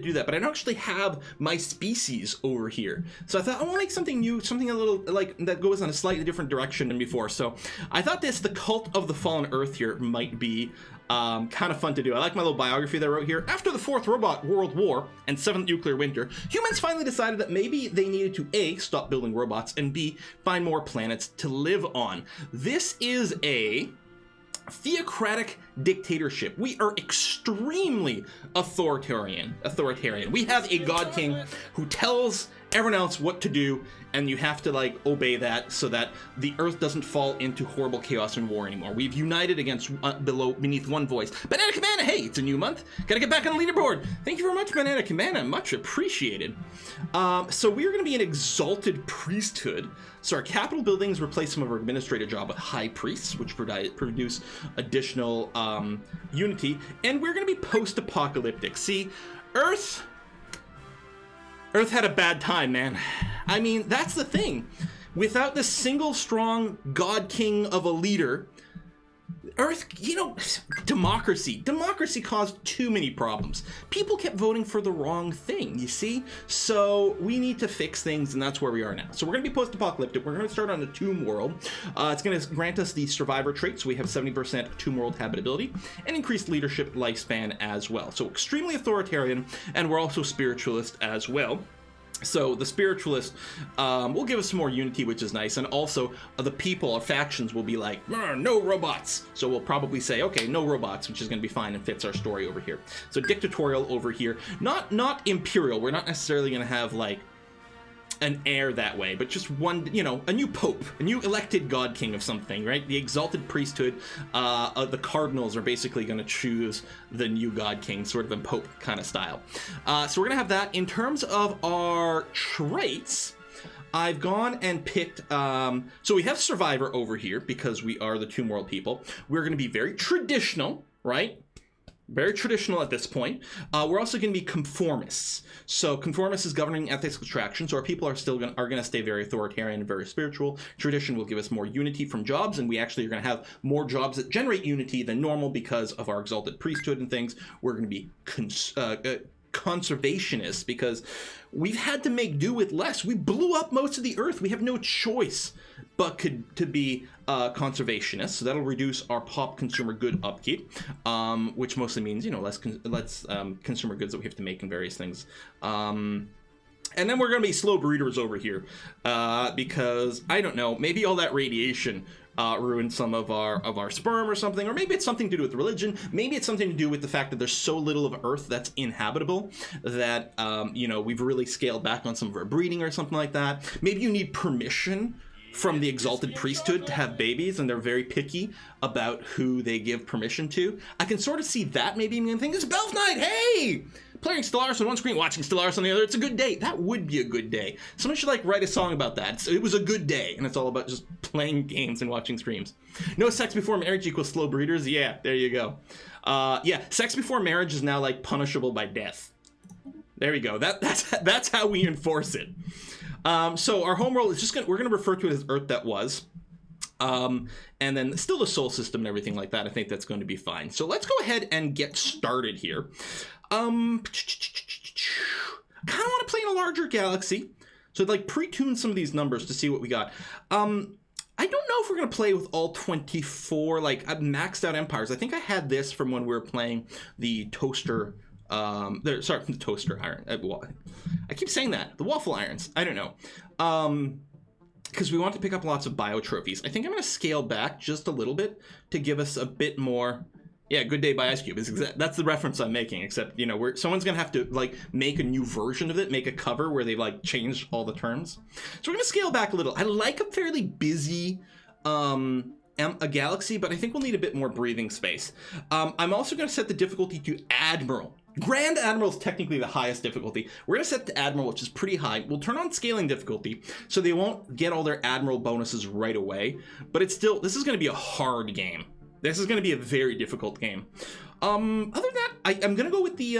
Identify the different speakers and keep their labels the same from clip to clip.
Speaker 1: do that, but I don't actually have my species over here. So I thought I want to make something new, something a little like that goes in a slightly different direction than before. So I thought the Cult of the Fallen Earth here might be kind of fun to do. I like my little biography that I wrote here. After the 4th Robot World War and 7th Nuclear Winter, humans finally decided that maybe they needed to A, stop building robots, and B, find more planets to live on. This is a theocratic dictatorship. We are extremely authoritarian. We have a god king who tells everyone else what to do, and you have to like obey that so that the earth doesn't fall into horrible chaos and war anymore. We've united against beneath one voice. Banana Cabana, hey, it's a new month. Gotta get back on the leaderboard. Thank you very much, Banana Cabana, much appreciated. So we're gonna be an exalted priesthood. So our capital buildings replace some of our administrative job with high priests, which produce additional unity, and we're gonna be post-apocalyptic. See, Earth had a bad time, man. I mean, that's the thing. Without the single strong god king of a leader, Earth, you know, democracy caused too many problems. People kept voting for the wrong thing, you see? So we need to fix things, and that's where we are now. So we're going to be post-apocalyptic. We're going to start on the tomb world. It's going to grant us the survivor trait, so we have 70% tomb world habitability, and increased leadership lifespan as well. So extremely authoritarian, and we're also spiritualist as well. So the spiritualist will give us some more unity, which is nice, and also the people or factions will be like, no robots. So we'll probably say, okay, no robots, which is going to be fine and fits our story over here. So dictatorial over here, not imperial. We're not necessarily going to have like an heir that way, but just one, you know, a new pope, a new elected god king of something, right? The exalted priesthood, the cardinals are basically going to choose the new god king, sort of in pope kind of style. So we're going to have that. In terms of our traits, I've gone and picked, so we have survivor over here because we are the Tomb World people. We're going to be very traditional, right? Very traditional at this point. We're also going to be conformists. So conformists is governing ethics attraction. So our people are still going to stay very authoritarian and very spiritual. Tradition will give us more unity from jobs, and we actually are going to have more jobs that generate unity than normal because of our exalted priesthood and things. We're going to be conservationists because we've had to make do with less. We blew up most of the earth. We have no choice but to be conservationists. So that'll reduce our pop consumer good upkeep, which mostly means, you know, less consumer goods that we have to make in various things. And then we're going to be slow breeders over here because, I don't know, maybe all that radiation ruined some of our sperm or something, or maybe it's something to do with religion. Maybe it's something to do with the fact that there's so little of Earth that's inhabitable that, you know, we've really scaled back on some of our breeding or something like that. Maybe you need permission from the exalted priesthood to have babies, and they're very picky about who they give permission to. I can sort of see that maybe being the thing. It's Belf Night, hey! Playing Stellaris on one screen, watching Stellaris on the other. It's a good day. That would be a good day. Someone should like write a song about that. It was a good day, and it's all about just playing games and watching streams. No sex before marriage equals slow breeders. Yeah, there you go. Yeah, sex before marriage is now like punishable by death. There we go. That's how we enforce it. So our homeworld is just we're gonna refer to it as Earth that was. And then still the Sol system and everything like that. I think that's going to be fine. So let's go ahead and get started here. Kind of want to play in a larger galaxy. So I'd like pre-tune some of these numbers to see what we got. I don't know if we're going to play with all 24, like maxed out empires. I think I had this from when we were playing the toaster, the toaster iron. I keep saying that. The waffle irons. I don't know. Because we want to pick up lots of bio trophies. I think I'm going to scale back just a little bit to give us a bit more. Yeah, Good Day by Ice Cube. That's the reference I'm making, except, you know, someone's going to have to, like, make a new version of it, make a cover where they, like, change all the terms. So we're going to scale back a little. I like a fairly busy a galaxy, but I think we'll need a bit more breathing space. I'm also going to set the difficulty to Admiral. Grand Admiral is technically the highest difficulty. We're going to set the Admiral, which is pretty high. We'll turn on scaling difficulty, so they won't get all their Admiral bonuses right away. But it's still, this is going to be a hard game. This is going to be a very difficult game. Other than that, I'm going to go with the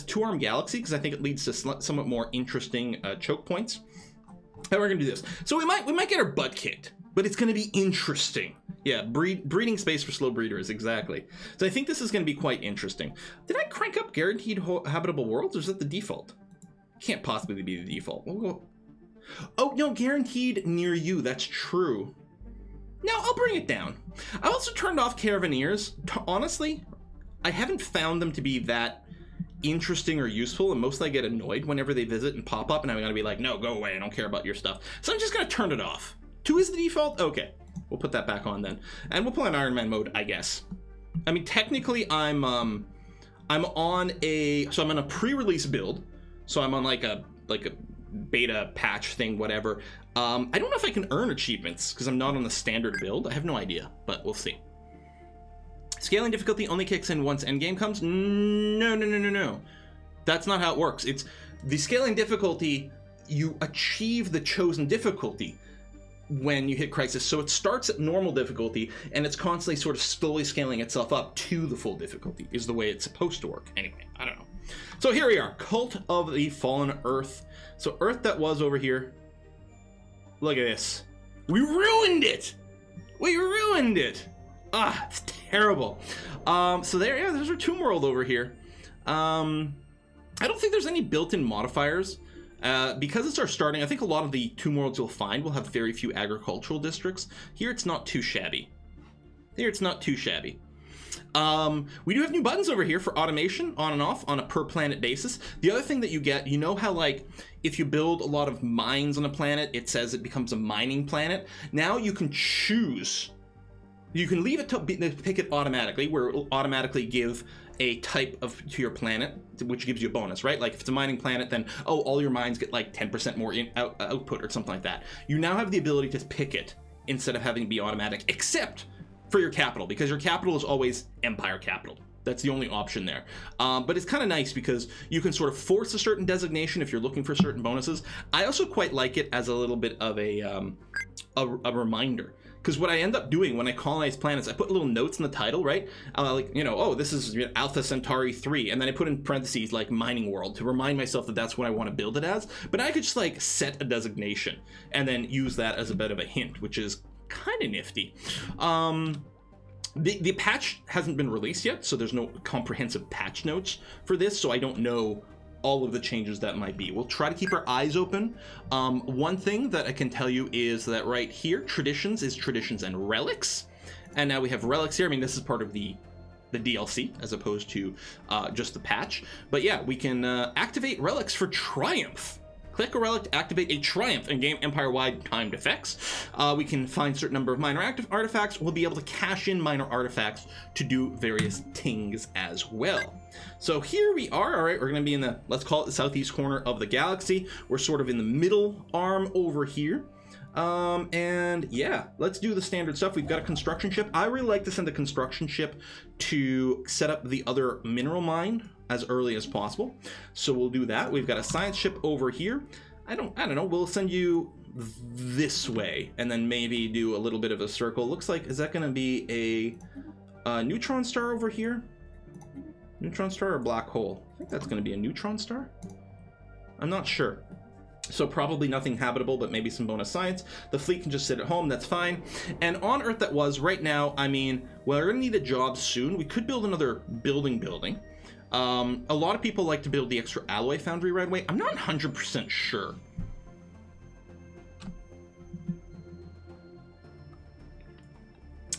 Speaker 1: two-arm galaxy, because I think it leads to somewhat more interesting choke points. And we're going to do this. So we might get our butt kicked, but it's going to be interesting. Yeah, breeding space for slow breeders, exactly. So I think this is going to be quite interesting. Did I crank up guaranteed habitable worlds, or is that the default? Can't possibly be the default. We'll go... Oh, no, guaranteed near you. That's true. No, I'll bring it down. I also turned off Caravaneers. Honestly, I haven't found them to be that interesting or useful, and mostly I get annoyed whenever they visit and pop up, and I'm going to be like, no, go away. I don't care about your stuff. So I'm just going to turn it off. 2 is the default? Okay. We'll put that back on then. And we'll play on Iron Man mode, I guess. I mean, technically, I'm on a pre-release build. So I'm on like a beta patch thing, whatever. I don't know if I can earn achievements because I'm not on the standard build. I have no idea, but we'll see. Scaling difficulty only kicks in once endgame comes? No. That's not how it works. It's the scaling difficulty, you achieve the chosen difficulty when you hit crisis. So it starts at normal difficulty and it's constantly sort of slowly scaling itself up to the full difficulty is the way it's supposed to work. Anyway, I don't know. So here we are, Cult of the Fallen Earth. So Earth that was over here. Look at this. We ruined it. We ruined it. Ah, it's terrible. So there's our Tomb World over here. I don't think there's any built-in modifiers. Because it's our starting, I think a lot of the Tomb Worlds you'll find will have very few agricultural districts. Here it's not too shabby. We do have new buttons over here for automation, on and off, on a per planet basis. The other thing that you get, you know how like, if you build a lot of mines on a planet, it says it becomes a mining planet. Now you can choose. You can leave it to pick it automatically, where it will automatically give a type to your planet, which gives you a bonus, right? Like if it's a mining planet, then, oh, all your mines get like 10% more output or something like that. You now have the ability to pick it instead of having to be automatic, except for your capital, because your capital is always Empire capital. That's the only option there. But it's kind of nice because you can sort of force a certain designation if you're looking for certain bonuses. I also quite like it as a little bit of a reminder. Because what I end up doing when I colonize planets, I put little notes in the title, right? Like, you know, oh, this is Alpha Centauri 3. And then I put in parentheses like mining world to remind myself that that's what I want to build it as. But I could just like set a designation and then use that as a bit of a hint, which is kind of nifty. The patch hasn't been released yet, so there's no comprehensive patch notes for this, so I don't know all of the changes that might be. We'll try to keep our eyes open. One thing that I can tell you is that right here, traditions is traditions and relics. And now we have relics here. I mean, this is part of the DLC as opposed to just the patch. But yeah, we can activate relics for triumph. Click a relic to activate a triumph and game empire-wide timed effects. We can find a certain number of minor active artifacts. We'll be able to cash in minor artifacts to do various things as well. So here we are. All right, we're going to be in the, let's call it the southeast corner of the galaxy. We're sort of in the middle arm over here. And yeah, let's do the standard stuff. We've got a construction ship. I really like to send a construction ship to set up the other mineral mine as early as possible. So we'll do that. We've got a science ship over here. I don't know. We'll send you this way and then maybe do a little bit of a circle. Looks like, is that going to be a neutron star over here? Neutron star or black hole? I think that's going to be a neutron star. I'm not sure. So probably nothing habitable, but maybe some bonus science. The fleet can just sit at home, that's fine. And on Earth that was, right now, I mean, well, we're gonna need a job soon. We could build another building. A lot of people like to build the extra alloy foundry right away. I'm not 100% sure.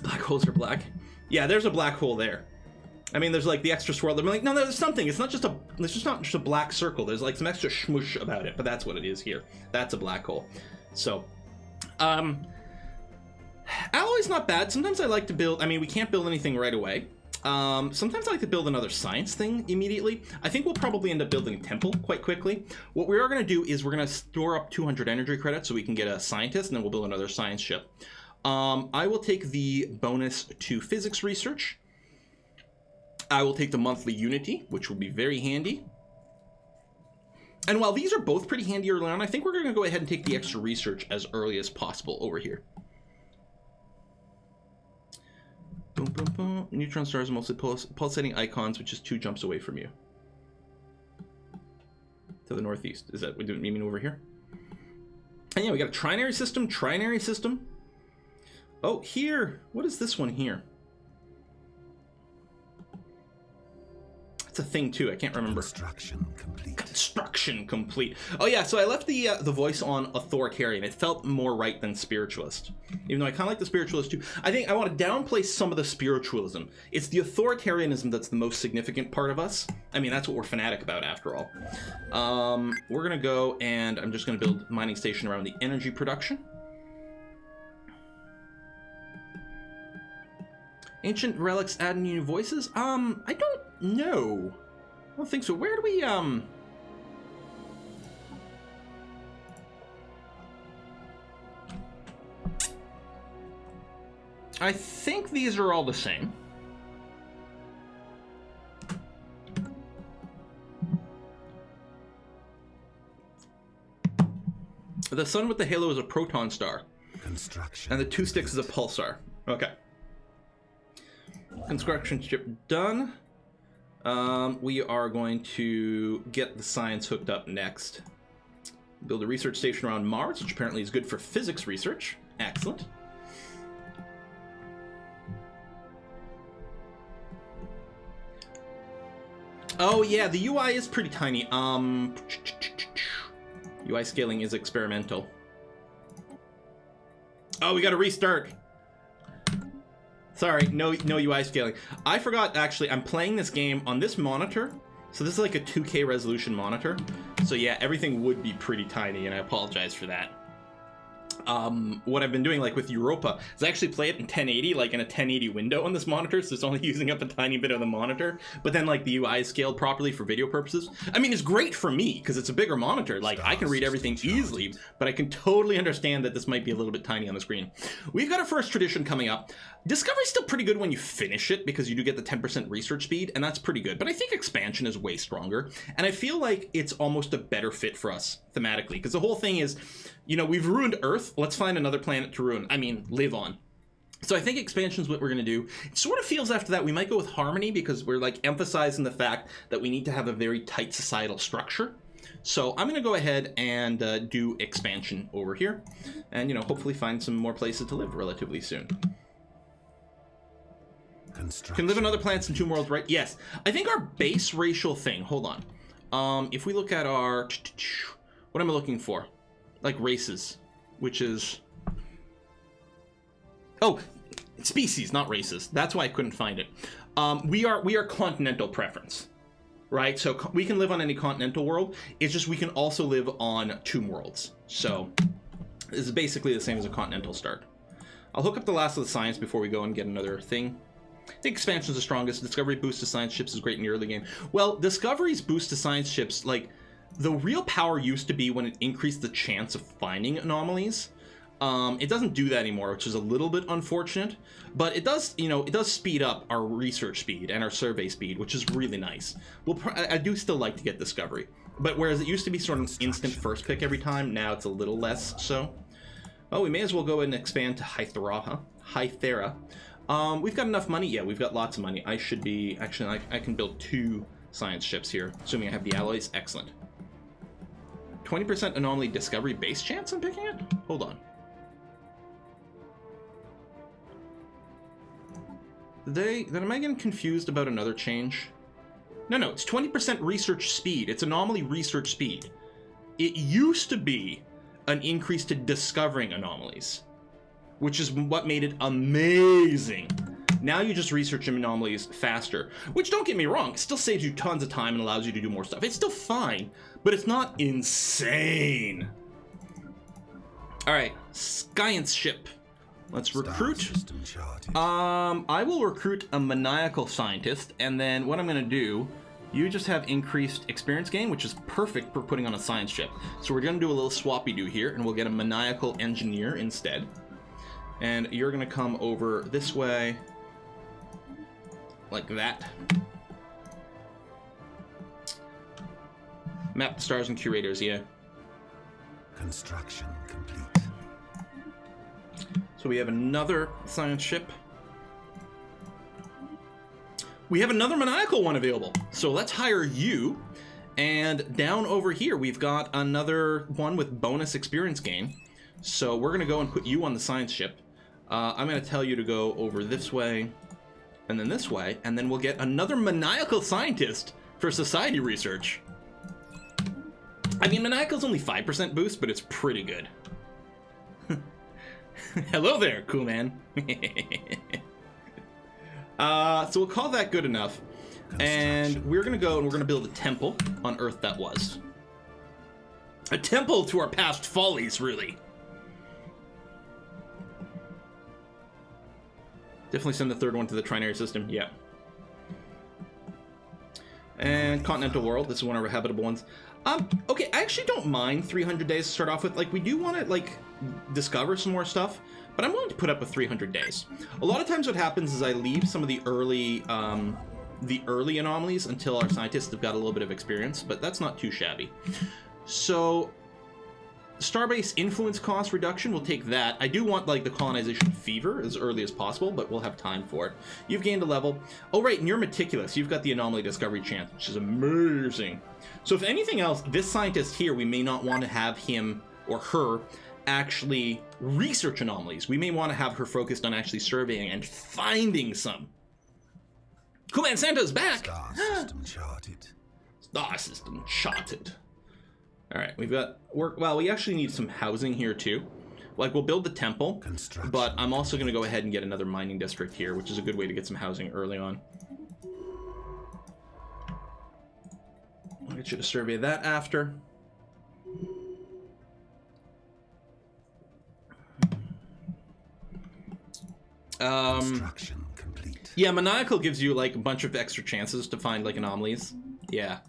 Speaker 1: Black holes are black. Yeah, there's a black hole there. I mean, there's like the extra swirl. I'm like, no, there's something. It's not just a black circle. There's like some extra shmush about it, but that's what it is here. That's a black hole. So, alloy's not bad. Sometimes I like to build. I mean, we can't build anything right away. Sometimes I like to build another science thing immediately. I think we'll probably end up building a temple quite quickly. What we are going to do is we're going to store up 200 energy credits so we can get a scientist, and then we'll build another science ship. I will take the bonus to physics research. I will take the monthly unity, which will be very handy. And while these are both pretty handy early on, I think we're going to go ahead and take the extra research as early as possible over here. Boom, boom, boom. Neutron stars are mostly pulsating icons, which is 2 jumps away from you. To the northeast. Is that what you mean over here? And yeah, we got a trinary system. Oh, here. What is this one here? It's a thing too. I can't remember.
Speaker 2: Construction complete.
Speaker 1: Construction complete. Oh yeah, so I left the voice on authoritarian. It felt more right than spiritualist, even though I kind of like the spiritualist too. I think I want to downplay some of the spiritualism. It's the authoritarianism that's the most significant part of us. I mean, that's what we're fanatic about after all. We're gonna go and I'm just gonna build a mining station around the energy production. Ancient relics add new voices? I don't know. I don't think so. Where do we, I think these are all the same. The sun with the halo is a proton star.
Speaker 2: Construction.
Speaker 1: And the 2 sticks is a pulsar. Okay. Construction ship done. We are going to get the science hooked up next. Build a research station around Mars, which apparently is good for physics research. Excellent. Oh yeah, the UI is pretty tiny. UI scaling is experimental. Oh, we gotta restart. Sorry, no UI scaling. I forgot, actually, I'm playing this game on this monitor. So this is like a 2K resolution monitor. So yeah, everything would be pretty tiny, and I apologize for that. What I've been doing, like with Europa, is actually play it in 1080, like in a 1080 window on this monitor, so it's only using up a tiny bit of the monitor, but then like the UI is scaled properly for video purposes. I mean, it's great for me, because it's a bigger monitor, like I can read everything easily, but I can totally understand that this might be a little bit tiny on the screen. We've got our first tradition coming up. Discovery's still pretty good when you finish it, because you do get the 10% research speed, and that's pretty good, but I think expansion is way stronger, and I feel like it's almost a better fit for us thematically, because the whole thing is, you know, we've ruined Earth, let's find another planet to ruin. I mean, live on. So I think expansion is what we're going to do. It sort of feels after that we might go with harmony, because we're like emphasizing the fact that we need to have a very tight societal structure. So I'm going to go ahead and do expansion over here, and, you know, hopefully find some more places to live relatively soon. Can live on other planets in 2 worlds, right? Yes. I think our base racial thing, hold on. If we look at our, what am I looking for? Like races, which is, oh, species, not races. That's why I couldn't find it. We are continental preference, right? So we can live on any continental world. It's just we can also live on 2 worlds. So this is basically the same as a continental start. I'll hook up the last of the science before we go and get another thing. I think expansion is the strongest. Discovery boost to science ships is great in the early game. Well, Discovery's boost to science ships, like, the real power used to be when it increased the chance of finding anomalies. It doesn't do that anymore, which is a little bit unfortunate, but it does, you know, it does speed up our research speed and our survey speed, which is really nice. I do still like to get Discovery, but whereas it used to be sort of instant first pick every time, now it's a little less so. Oh, we may as well go and expand to Hythera. We've got enough money. Yeah, we've got lots of money. I should be, actually, I can build 2 science ships here, assuming I have the alloys. Excellent. 20% anomaly discovery base chance I'm picking it? Hold on. Then am I getting confused about another change? No, it's 20% research speed. It's anomaly research speed. It used to be an increase to discovering anomalies, which is what made it amazing. Now you just research anomalies faster, which, don't get me wrong, still saves you tons of time and allows you to do more stuff. It's still fine, but it's not insane. All right, science ship. Let's recruit. I will recruit a maniacal scientist, and then what I'm gonna do, you just have increased experience gain, which is perfect for putting on a science ship. So we're gonna do a little swappy-do here, and we'll get a maniacal engineer instead. And you're gonna come over this way, like that. Map the stars and curators, yeah.
Speaker 2: Construction complete.
Speaker 1: So we have another science ship. We have another maniacal one available. So let's hire you. And down over here, we've got another one with bonus experience gain. So we're gonna go and put you on the science ship. I'm going to tell you to go over this way, and then this way, and then we'll get another maniacal scientist for society research. I mean, maniacal's only 5% boost, but it's pretty good. Hello there, cool man. So we'll call that good enough. And we're going to go and we're going to build a temple on Earth that was. A temple to our past follies, really. Definitely send the third one to the trinary system, yeah. And continental world, this is one of our habitable ones. Okay, I actually don't mind 300 days to start off with. Like, we do want to, like, discover some more stuff, but I'm willing to put up with 300 days. A lot of times what happens is I leave some of the early anomalies until our scientists have got a little bit of experience, but that's not too shabby. So, Starbase influence cost reduction, we'll take that. I do want, like, the colonization fever as early as possible, but we'll have time for it. You've gained a level. Oh, right, and you're meticulous. You've got the anomaly discovery chance, which is amazing. So if anything else, this scientist here, we may not want to have him or her actually research anomalies. We may want to have her focused on actually surveying and finding some. Cool man, Santa's back!
Speaker 2: Star system charted.
Speaker 1: Star system charted. All right, we've got work. Well, we actually need some housing here too. Like, we'll build the temple, but I'm also going to go ahead and get another mining district here, which is a good way to get some housing early on. I'll get you to survey that after.
Speaker 2: Construction complete.
Speaker 1: Yeah, maniacal gives you like a bunch of extra chances to find like anomalies. Yeah.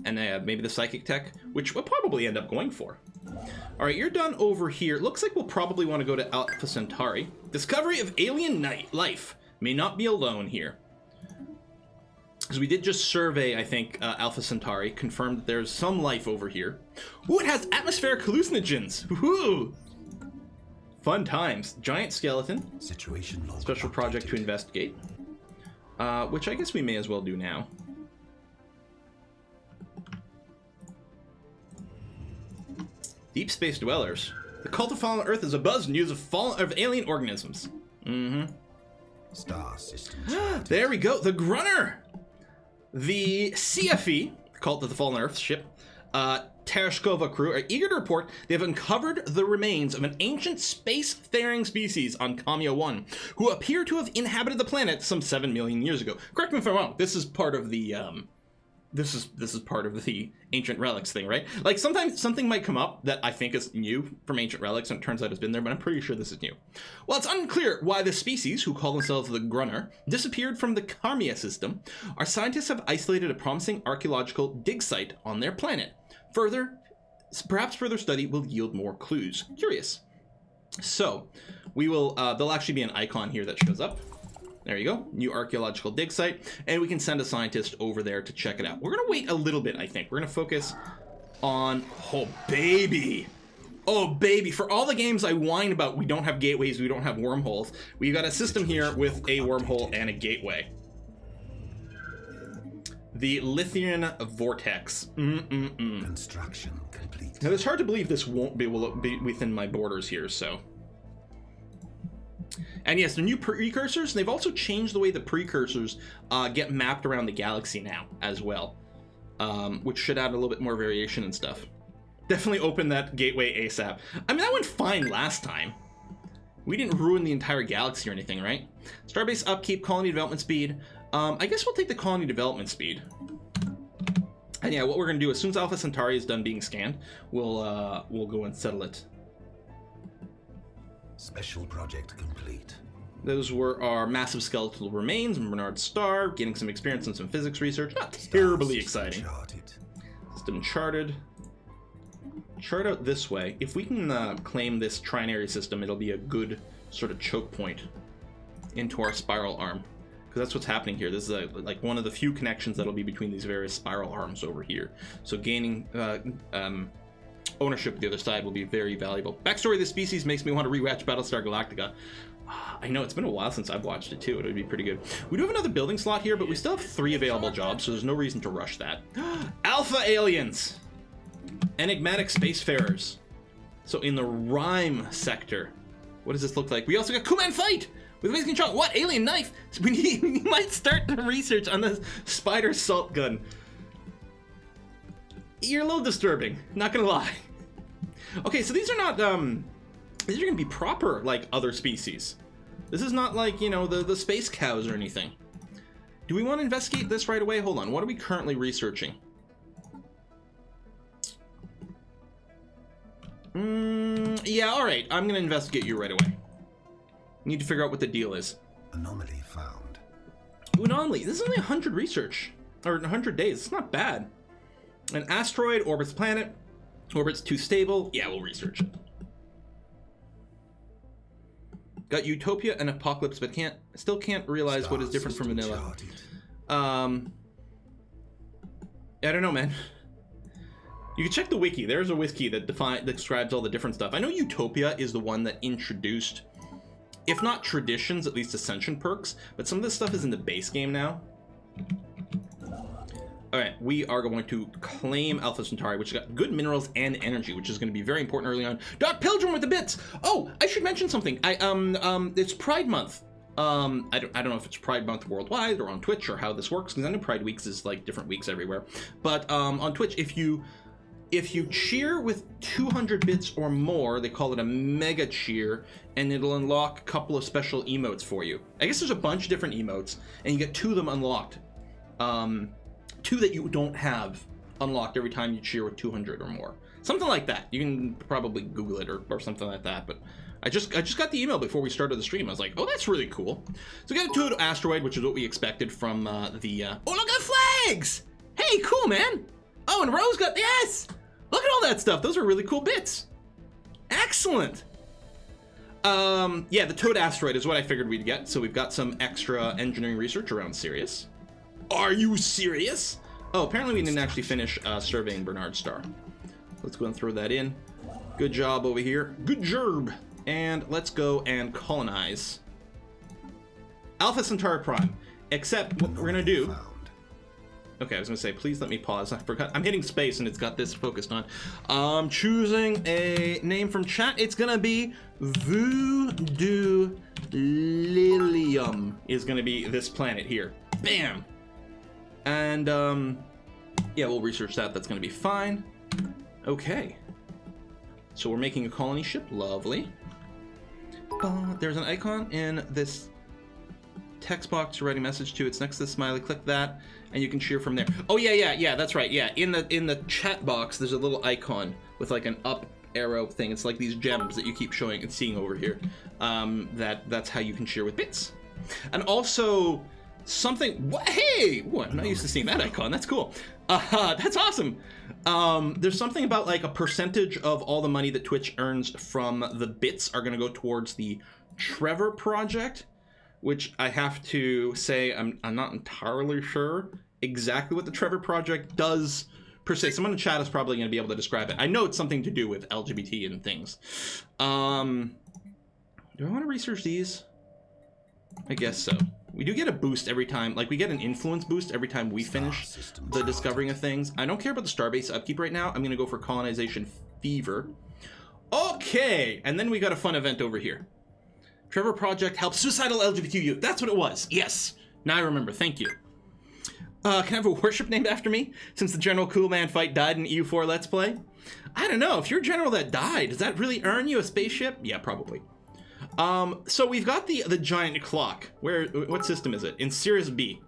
Speaker 1: And maybe the psychic tech, which we'll probably end up going for. All right, you're done over here. Looks like we'll probably want to go to Alpha Centauri. Discovery of alien life may not be alone here. Because we did just survey, I think, Alpha Centauri, confirmed that there's some life over here. Ooh, it has atmospheric hallucinogens. Woohoo! Fun times. Giant skeleton.
Speaker 2: Situation log
Speaker 1: Special project to investigate. Which I guess we may as well do now. Deep space dwellers. The cult of fallen Earth is abuzz news of alien organisms. Mm-hmm.
Speaker 2: Star system.
Speaker 1: There we go. The Grunner. The CFE, cult of the fallen Earth ship, Tereshkova crew are eager to report they have uncovered the remains of an ancient spacefaring species on Kamia 1, who appear to have inhabited the planet some 7 million years ago. Correct me if I'm wrong. This is part of the this is part of the ancient relics thing, right? Like, sometimes something might come up that I think is new from ancient relics, and it turns out it's been there, but I'm pretty sure this is new. Well, it's unclear why the species, who call themselves the Grunner, disappeared from the Kamia system. Our scientists have isolated a promising archaeological dig site on their planet. Perhaps further study will yield more clues. Curious. So, we will, there'll actually be an icon here that shows up. There you go, new archaeological dig site, and we can send a scientist over there to check it out. We're gonna wait a little bit, I think. We're gonna focus on, oh baby, for all the games I whine about we don't have gateways, we don't have wormholes, we've got a system here with a wormhole and a gateway. The Lithian Vortex.
Speaker 2: Construction complete.
Speaker 1: Now, it's hard to believe this won't be within my borders here, so. And yes, they're new precursors, and they've also changed the way the precursors get mapped around the galaxy now as well, which should add a little bit more variation and stuff. Definitely open that gateway ASAP. I mean, that went fine last time. We didn't ruin the entire galaxy or anything, right? Starbase upkeep, colony development speed. I guess we'll take the colony development speed. And yeah, what we're gonna do as soon as Alpha Centauri is done being scanned, we'll go and settle it.
Speaker 2: Special project complete.
Speaker 1: Those were our massive skeletal remains and Bernard's star, getting some experience in some physics research. Not terribly exciting.
Speaker 2: Charted.
Speaker 1: System charted. Chart out this way. If we can claim this trinary system, it'll be a good sort of choke point into our spiral arm. Because that's what's happening here. This is like one of the few connections that'll be between these various spiral arms over here. So gaining ownership of the other side will be very valuable. Backstory of this species makes me want to rewatch Battlestar Galactica. I know, it's been a while since I've watched it too. It would be pretty good. We do have another building slot here, but we still have 3 available jobs, so there's no reason to rush that. Alpha aliens! Enigmatic spacefarers. So in the Rime sector. What does this look like? We also got Cool Man Fight with Waze Control. What? Alien Knife? We might start the research on this Spider Salt Gun. You're a little disturbing, not gonna lie. Okay, so these are not, these are gonna be proper, like, other species. This is not like, you know, the space cows or anything. Do we want to investigate this right away? Hold on, what are we currently researching? Yeah, alright, I'm gonna investigate you right away. Need to figure out what the deal is.
Speaker 2: Anomaly found.
Speaker 1: Ooh, anomaly. This is only 100 research. Or 100 days. It's not bad. An asteroid orbits planet. Orbit's too stable. Yeah, we'll research it. Got Utopia and Apocalypse, but still can't realize what is different from vanilla. I don't know, man. You can check the wiki. There's a wiki that describes all the different stuff. I know Utopia is the one that introduced, if not traditions, at least ascension perks, but some of this stuff is in the base game now. Alright, we are going to claim Alpha Centauri, which has got good minerals and energy, which is going to be very important early on. Doc Pilgrim with the bits! Oh, I should mention something. It's Pride Month. I don't know if it's Pride Month worldwide or on Twitch or how this works, because I know Pride Weeks is like different weeks everywhere. But on Twitch, if you cheer with 200 bits or more, they call it a mega cheer, and it'll unlock a couple of special emotes for you. I guess there's a bunch of different emotes, and you get 2 of them unlocked. 2 that you don't have unlocked every time you cheer with 200 or more. Something like that. You can probably Google it or something like that, but I just got the email before we started the stream. I was like, oh, that's really cool. So we got a 2 asteroid, which is what we expected from oh, look at the flags! Hey, cool, man! Oh, and Rose got, yes! Look at all that stuff. Those are really cool bits. Excellent. Yeah, the Toad asteroid is what I figured we'd get. So we've got some extra engineering research around Sirius. Are you serious? Oh, apparently we didn't actually finish surveying Bernard Star. Let's go and throw that in. Good job over here. Good job. And let's go and colonize Alpha Centauri Prime. Except what we're gonna do. Okay, I was gonna say, please let me pause. I forgot. I'm hitting space and it's got this focused on. I'm choosing a name from chat. It's gonna be Voodoo Lilium is gonna be this planet here. Bam! And, yeah, we'll research that. That's gonna be fine. Okay. So we're making a colony ship. Lovely. There's an icon in this text box you're writing a message to. It's next to the smiley. Click that, and you can cheer from there. Oh yeah, that's right. Yeah, in the chat box, there's a little icon with like an up arrow thing. It's like these gems that you keep showing and seeing over here. That's how you can cheer with bits. And also something. What? Hey, ooh, I'm not used to seeing that icon. That's cool. That's awesome. There's something about like a percentage of all the money that Twitch earns from the bits are going to go towards the Trevor project, which I have to say I'm not entirely sure exactly what the Trevor project does per se. Someone in chat is probably going to be able to describe it. I know it's something to do with LGBT and things. Do I want to research these? I guess so. We do get a boost every time, like we get an influence boost every time we finish the discovering of things. I don't care about the starbase upkeep right now. I'm going to go for colonization fever. Okay, and then we got a fun event over here. Trevor Project helps suicidal LGBT youth. That's what it was. Yes. Now I remember. Thank you. Can I have a worship named after me? Since the General Cool Man fight died in EU4 Let's Play? I don't know. If you're a general that died, does that really earn you a spaceship? Yeah, probably. So we've got the giant clock. What system is it? In Sirius B.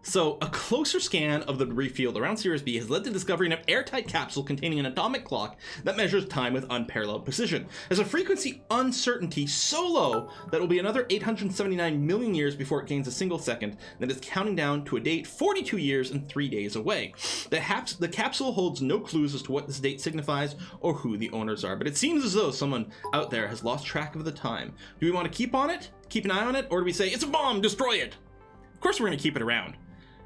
Speaker 1: So a closer scan of the debris field around Sirius B has led to discovering an airtight capsule containing an atomic clock that measures time with unparalleled precision. There's a frequency uncertainty so low that it will be another 879 million years before it gains a single second, that is counting down to a date 42 years and 3 days away. The capsule holds no clues as to what this date signifies or who the owners are, but it seems as though someone out there has lost track of the time. Do we want to keep an eye on it, or do we say, it's a bomb, destroy it? Of course we're going to keep it around.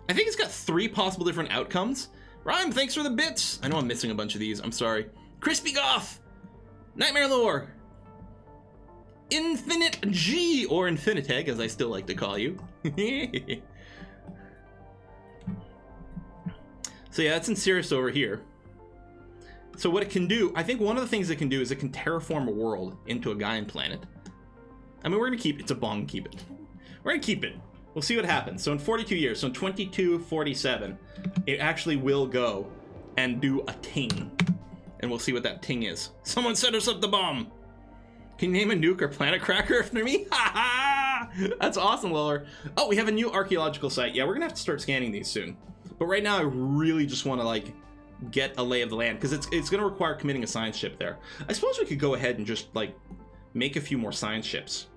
Speaker 1: I think it's got 3 possible different outcomes. Rhyme, thanks for the bits. I know I'm missing a bunch of these. I'm sorry. Crispy Goth. Nightmare Lore. Infinite G, or Infiniteg, as I still like to call you. So yeah, that's in Sirius over here. So what it can do, I think one of the things it can do is it can terraform a world into a Gaian planet. I mean, we're gonna keep, it's a bong, keep it. We're gonna keep it. We'll see what happens. So in 42 years, so in 2247, it actually will go and do a ting. And we'll see what that ting is. Someone set us up the bomb. Can you name a nuke or planet cracker after me? Ha ha! That's awesome, Lower. Oh, we have a new archaeological site. Yeah, we're gonna have to start scanning these soon. But right now, I really just want to like get a lay of the land because it's gonna require committing a science ship there. I suppose we could go ahead and just like make a few more science ships.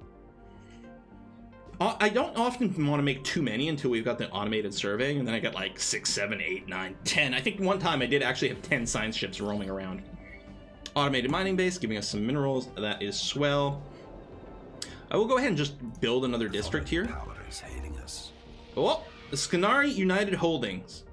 Speaker 1: I don't often want to make too many until we've got the automated surveying, and then I get like 6, 7, 8, 9, 10. I think one time I did actually have 10 science ships roaming around. Automated mining base, giving us some minerals. That is swell. I will go ahead and just build another district here.
Speaker 2: Power is hailing us.
Speaker 1: Oh, the Scanari United Holdings.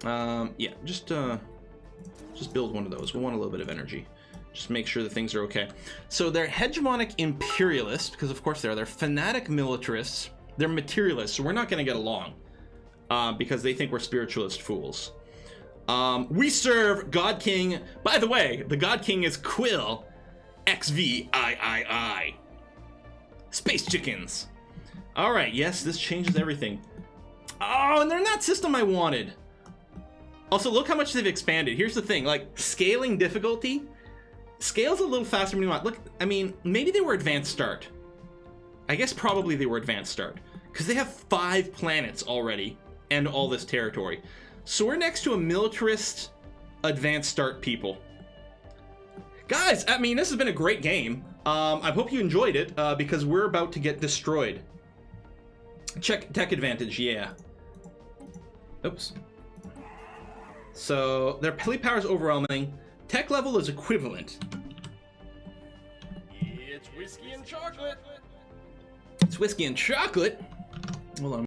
Speaker 1: Yeah, just build one of those. We want a little bit of energy. Just make sure that things are okay. So they're hegemonic imperialist, because of course they're fanatic militarists. They're materialists, so we're not going to get along because they think we're spiritualist fools. We serve God King. By the way, the God King is Quill XVIII. Space chickens. All right, yes, this changes everything. Oh, and they're in that system I wanted. Also, look how much they've expanded. Here's the thing, like scaling difficulty. Scale's a little faster than you want. Look, I mean, maybe they were advanced start. I guess probably they were advanced start. Because they have 5 planets already and all this territory. So we're next to a militarist advanced start people. Guys, I mean, this has been a great game. I hope you enjoyed it because we're about to get destroyed. Check tech advantage, yeah. Oops. So their peli power is overwhelming. Tech level is equivalent. It's whiskey and chocolate. It's whiskey and chocolate. Hold on.